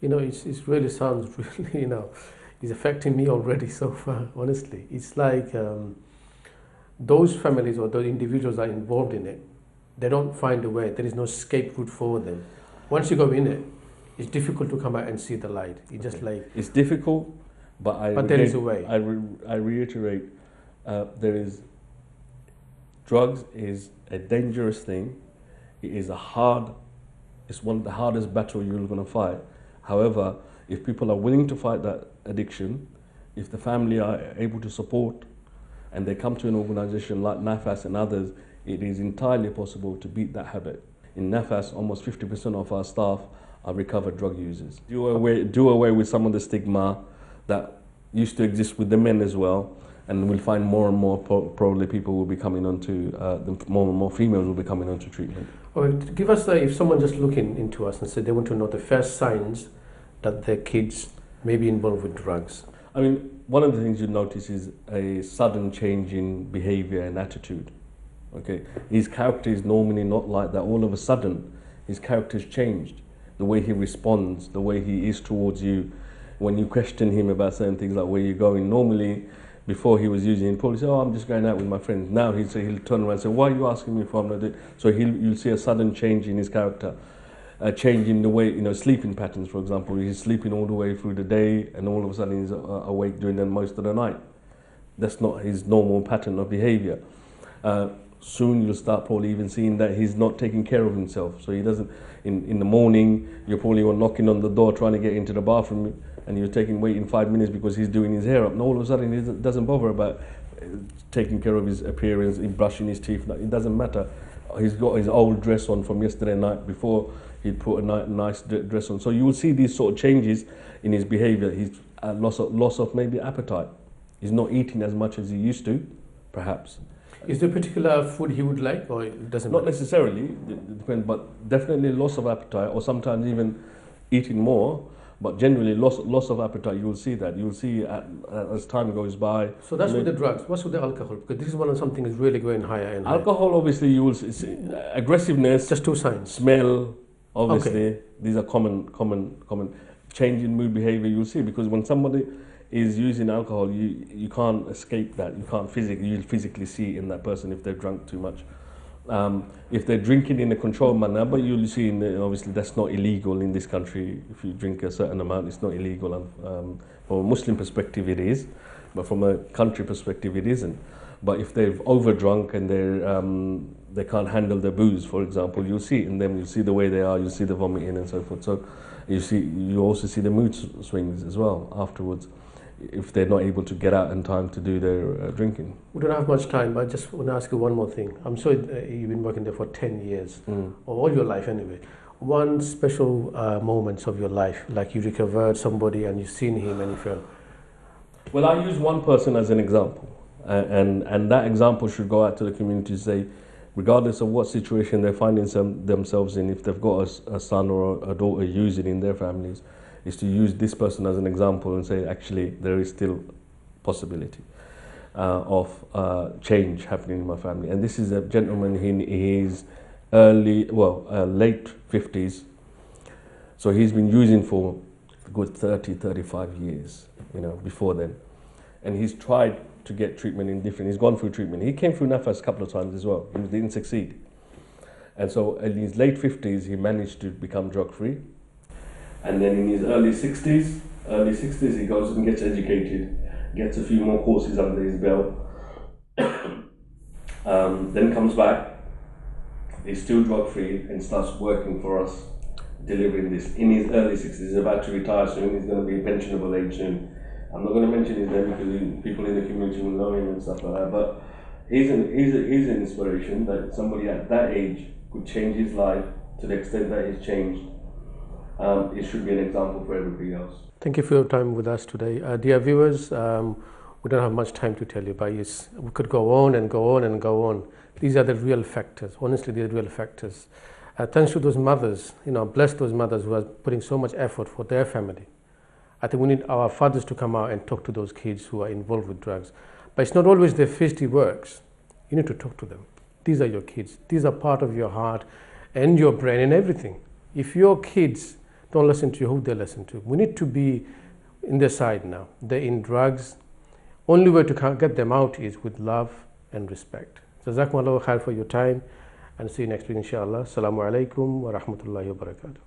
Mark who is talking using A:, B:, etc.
A: It really sounds really, it's affecting me already so far, honestly. It's like those families or those individuals are involved in it. They don't find a way. There is no scapegoat for them. Once you go in it, it's difficult to come out and see the light. It's just like...
B: It's difficult, but
A: there is a way.
B: I reiterate, drugs is a dangerous thing. It's one of the hardest battles you're going to fight. However, if people are willing to fight that addiction, if the family are able to support and they come to an organization like Nafas and others, it is entirely possible to beat that habit. In Nafas, almost 50% of our staff are recovered drug users. Do away with some of the stigma that used to exist with the men as well, and we'll find more and more probably people will be coming onto, more and more females will be coming onto treatment.
A: Well, give us, if someone just looking into us and say they want to know the first signs that their kids may be involved with drugs.
B: I mean, one of the things you notice is a sudden change in behavior and attitude. Okay, his character is normally not like that. All of a sudden, his character's changed. The way he responds, the way he is towards you. When you question him about certain things like where you're going, normally, before he was using, he'd probably say, "Oh, I'm just going out with my friends." Now he'll turn around and say, "Why are you asking me if I'm not doing?" So you'll see a sudden change in his character, a change in the way, sleeping patterns, for example. He's sleeping all the way through the day, and all of a sudden he's awake during most of the night. That's not his normal pattern of behavior. Soon you'll start probably even seeing that he's not taking care of himself. So he doesn't, in the morning, you're probably knocking on the door trying to get into the bathroom, and you're waiting 5 minutes because he's doing his hair up. And all of a sudden he doesn't bother about taking care of his appearance, brushing his teeth. It doesn't matter. He's got his old dress on from yesterday night before he put a nice dress on. So you will see these sort of changes in his behavior. He's loss of maybe appetite. He's not eating as much as he used to, perhaps.
A: Is there a particular food he would like, or it doesn't matter?
B: Not necessarily, it depends, but definitely loss of appetite, or sometimes even eating more, but generally loss of appetite, you will see that. You will see as time goes by.
A: So that's with the drugs. What's with the alcohol? Because this is one of something is really going higher and higher.
B: Alcohol, obviously, you will see aggressiveness.
A: Just two signs.
B: Smell, obviously.
A: Okay.
B: These are common. Change in mood behavior, you'll see, because when somebody is using alcohol, you can't escape that. You'll physically see in that person if they're drunk too much. If they're drinking in a controlled manner, but you'll see, obviously that's not illegal in this country. If you drink a certain amount, it's not illegal. From a Muslim perspective, it is, but from a country perspective, it isn't. But if they've overdrunk and they can't handle their booze, for example, you'll see it in them. You'll see the way they are. You'll see the vomiting and so forth. So you also see the mood swings as well afterwards, if they're not able to get out in time to do their drinking.
A: We don't have much time, but I just want to ask you one more thing. I'm sure you've been working there for 10 years, or all your life anyway. One special moments of your life, like you recovered somebody and you've seen him and you felt...
B: Well, I use one person as an example, and that example should go out to the community to say, regardless of what situation they're finding themselves in, if they've got a son or a daughter using in their families, is to use this person as an example and say, actually, there is still possibility of change happening in my family. And this is a gentleman, he's late 50s. So he's been using for a good 30, 35 years, before then. And he's tried to get treatment he's gone through treatment. He came through Nafas a couple of times as well. He didn't succeed. And so in his late 50s, he managed to become drug-free. And then in his early 60s, he goes and gets educated, gets a few more courses under his belt, then comes back, he's still drug-free and starts working for us, delivering this. In his early 60s, he's about to retire soon, he's going to be pensionable age soon. I'm not going to mention his name because people in the community will know him and stuff like that, but he's an inspiration that somebody at that age could change his life to the extent that he's changed. It should be an example for everybody else.
A: Thank you for your time with us today. Dear viewers, we don't have much time to tell you, but we could go on and go on and go on. These are the real factors. Honestly, they're real factors. Thanks to those mothers, bless those mothers who are putting so much effort for their family. I think we need our fathers to come out and talk to those kids who are involved with drugs. But it's not always their feisty works. You need to talk to them. These are your kids. These are part of your heart and your brain and everything. If your kids don't listen to who they listen to. We need to be in their side now. They're in drugs. Only way to get them out is with love and respect. Jazakumullahu khair for your time, and see you next week inshallah. Assalamu alaikum wa rahmatullahi wa barakatuh.